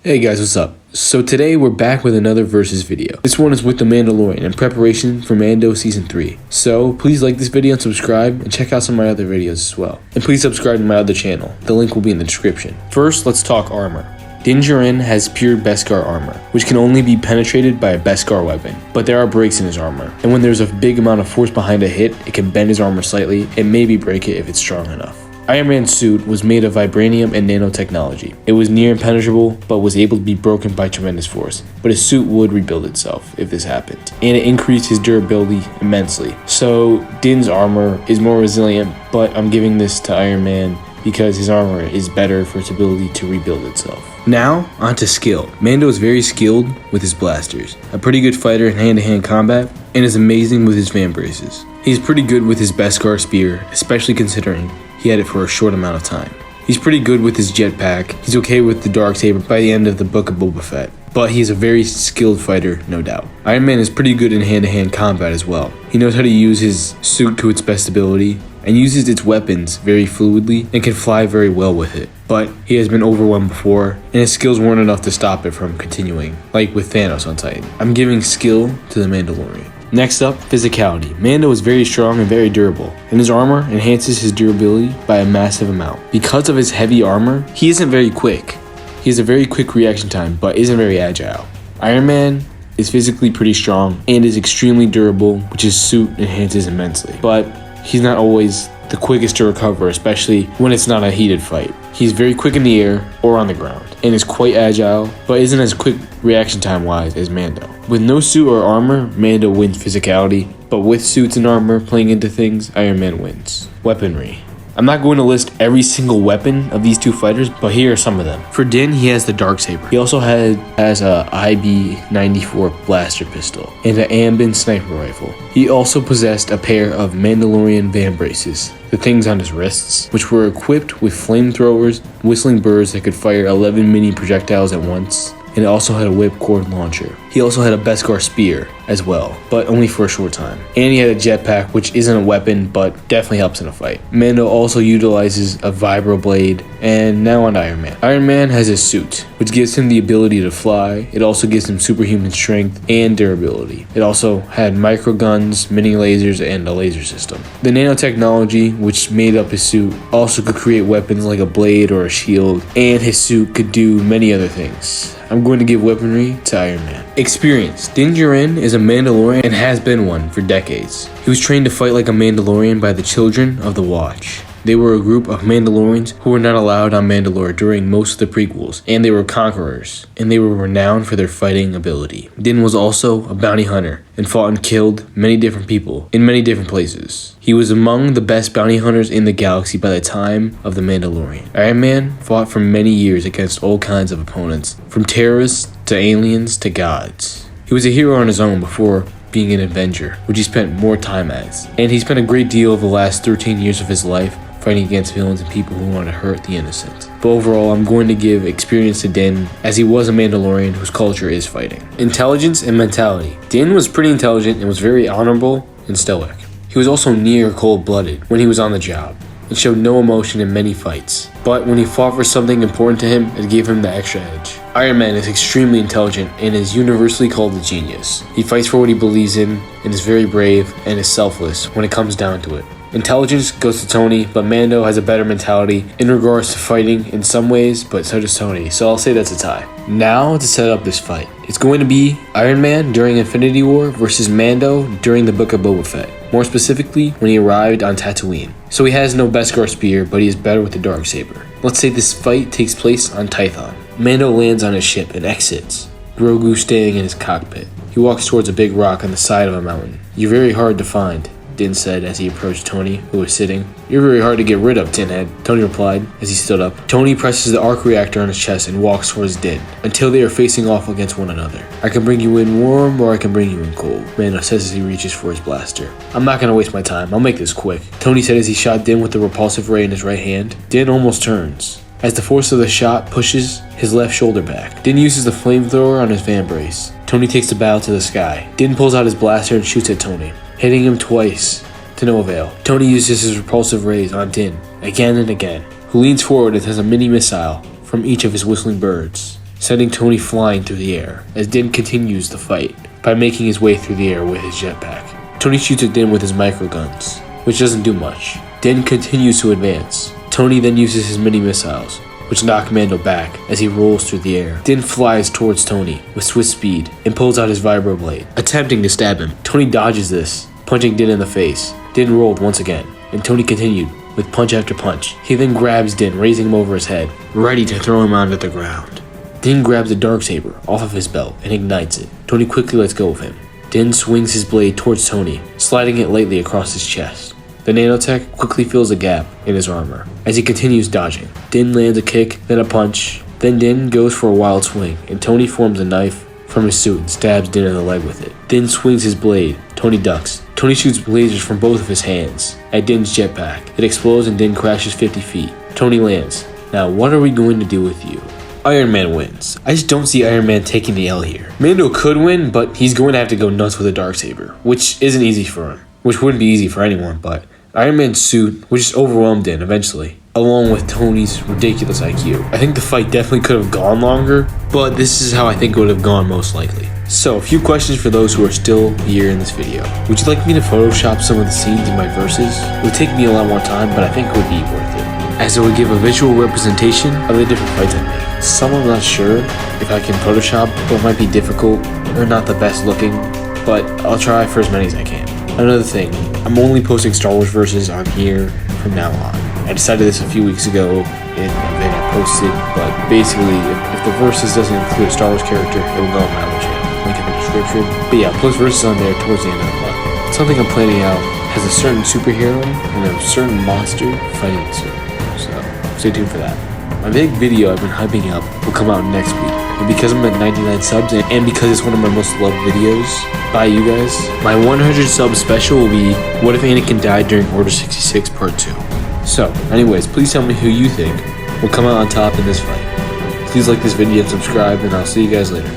Hey guys, what's up? So today we're back with another versus video. This one is with the Mandalorian in preparation for Mando Season 3. So please like this video and subscribe, and check out some of my other videos as well. And please subscribe to my other channel. The link will be in the description. First, let's talk armor. Din Djarin has pure Beskar armor, which can only be penetrated by a Beskar weapon, but there are breaks in his armor, and when there's a big amount of force behind a hit, it can bend his armor slightly and maybe break it if it's strong enough. Iron Man's suit was made of vibranium and nanotechnology. It was near impenetrable, but was able to be broken by tremendous force. But his suit would rebuild itself if this happened, and it increased his durability immensely. So Din's armor is more resilient, but I'm giving this to Iron Man because his armor is better for its ability to rebuild itself. Now, onto skill. Mando is very skilled with his blasters, a pretty good fighter in hand-to-hand combat, and is amazing with his fan braces. He's pretty good with his Beskar spear, especially considering he had it for a short amount of time. He's pretty good with his jetpack. He's okay with the darksaber by the end of the Book of Boba Fett, but he's a very skilled fighter, no doubt. Iron Man is pretty good in hand-to-hand combat as well. He knows how to use his suit to its best ability, and uses its weapons very fluidly and can fly very well with it. But he has been overwhelmed before, and his skills weren't enough to stop it from continuing, like with Thanos on Titan. I'm giving skill to the Mandalorian. Next up, physicality. Mando is very strong and very durable, and his armor enhances his durability by a massive amount. Because of his heavy armor, he isn't very quick. He has a very quick reaction time, but isn't very agile. Iron Man is physically pretty strong and is extremely durable, which his suit enhances immensely. But he's not always the quickest to recover, especially when it's not a heated fight. He's very quick in the air or on the ground, and is quite agile, but isn't as quick reaction time wise as Mando. With no suit or armor, Mando wins physicality, but with suits and armor playing into things, Iron Man wins. Weaponry. I'm not going to list every single weapon of these two fighters, but here are some of them. For Din, he has the darksaber. He also has a IB-94 blaster pistol and an Ambin sniper rifle. He also possessed a pair of Mandalorian van braces, the things on his wrists, which were equipped with flamethrowers, whistling birds that could fire 11 mini projectiles at once, and it also had a whipcord launcher. He also had a Beskar spear as well, but only for a short time. And he had a jetpack, which isn't a weapon, but definitely helps in a fight. Mando also utilizes a vibroblade, and now on Iron Man. Iron Man has his suit, which gives him the ability to fly. It also gives him superhuman strength and durability. It also had microguns, mini lasers, and a laser system. The nanotechnology, which made up his suit, also could create weapons like a blade or a shield, and his suit could do many other things. I'm going to give weaponry to Iron Man. Experience. Din Djarin is a Mandalorian and has been one for decades. He was trained to fight like a Mandalorian by the Children of the Watch. They were a group of Mandalorians who were not allowed on Mandalore during most of the prequels, and they were conquerors, and they were renowned for their fighting ability. Din was also a bounty hunter and fought and killed many different people in many different places. He was among the best bounty hunters in the galaxy by the time of the Mandalorian. Iron Man fought for many years against all kinds of opponents, from terrorists to aliens to gods. He was a hero on his own before being an Avenger, which he spent more time as. And he spent a great deal of the last 13 years of his life fighting against villains and people who want to hurt the innocent. But overall, I'm going to give experience to Din, as he was a Mandalorian whose culture is fighting. Intelligence and mentality. Din was pretty intelligent and was very honorable and stoic. He was also near cold-blooded when he was on the job, and showed no emotion in many fights. But when he fought for something important to him, it gave him the extra edge. Iron Man is extremely intelligent and is universally called a genius. He fights for what he believes in and is very brave and is selfless when it comes down to it. Intelligence goes to Tony, but Mando has a better mentality in regards to fighting in some ways, but so does Tony, so I'll say that's a tie. Now to set up this fight. It's going to be Iron Man during Infinity War versus Mando during the Book of Boba Fett. More specifically, when he arrived on Tatooine. So he has no Beskar spear, but he is better with the darksaber. Let's say this fight takes place on Tython. Mando lands on his ship and exits, Grogu staying in his cockpit. He walks towards a big rock on the side of a mountain. "You're very hard to find," Din said as he approached Tony, who was sitting. "You're very hard to get rid of, Tinhead," Tony replied as he stood up. Tony presses the arc reactor on his chest and walks towards Din, until they are facing off against one another. "I can bring you in warm, or I can bring you in cold," Mando says as he reaches for his blaster. "I'm not gonna waste my time, I'll make this quick," Tony said as he shot Din with the repulsive ray in his right hand. Din almost turns, as the force of the shot pushes his left shoulder back. Din uses the flamethrower on his van brace. Tony takes the battle to the sky. Din pulls out his blaster and shoots at Tony, hitting him twice to no avail. Tony uses his repulsive rays on Din again and again, who leans forward and has a mini missile from each of his whistling birds. sending Tony flying through the air as Din continues the fight by making his way through the air with his jetpack. Tony shoots at Din with his microguns, which doesn't do much. Din continues to advance. Tony then uses his mini missiles, which knock Mando back as he rolls through the air. Din flies towards Tony with swift speed and pulls out his vibroblade, attempting to stab him. Tony dodges this, punching Din in the face. Din rolled once again, and Tony continued with punch after punch. He then grabs Din, raising him over his head, ready to throw him onto the ground. Din grabs a darksaber off of his belt and ignites it. Tony quickly lets go of him. Din swings his blade towards Tony, sliding it lightly across his chest. The nanotech quickly fills a gap in his armor as he continues dodging. Din lands a kick, then a punch. Then Din goes for a wild swing, and Tony forms a knife from his suit and stabs Din in the leg with it. Din swings his blade. Tony ducks. Tony shoots lasers from both of his hands at Din's jetpack. It explodes and Din crashes 50 feet. Tony lands. Now, what are we going to do with you? Iron Man wins. I just don't see Iron Man taking the L here. Mando could win, but he's going to have to go nuts with a darksaber, which isn't easy for him. Which wouldn't be easy for anyone, but Iron Man's suit would just overwhelm Din eventually, along with Tony's ridiculous IQ. I think the fight definitely could have gone longer, but this is how I think it would have gone most likely. So, a few questions for those who are still here in this video. Would you like me to Photoshop some of the scenes in my verses? It would take me a lot more time, but I think it would be worth it, as it would give a visual representation of the different fights I make. Some I'm not sure if I can Photoshop, but it might be difficult or not the best looking, but I'll try for as many as I can. Another thing, I'm only posting Star Wars verses on here from now on. I decided this a few weeks ago in a video I posted, but basically, if the verses doesn't include a Star Wars character, it will go on my other channel. Link in the description. But yeah, I'll post verses on there towards the end of the month. Something I'm planning out has a certain superhero and a certain monster fighting the superhero, so stay tuned for that. My big video I've been hyping up will come out next week. And because I'm at 99 subs and because it's one of my most loved videos by you guys, my 100 sub special will be What If Anakin Died During Order 66 Part 2. So, anyways, please tell me who you think will come out on top in this fight. Please like this video and subscribe, and I'll see you guys later.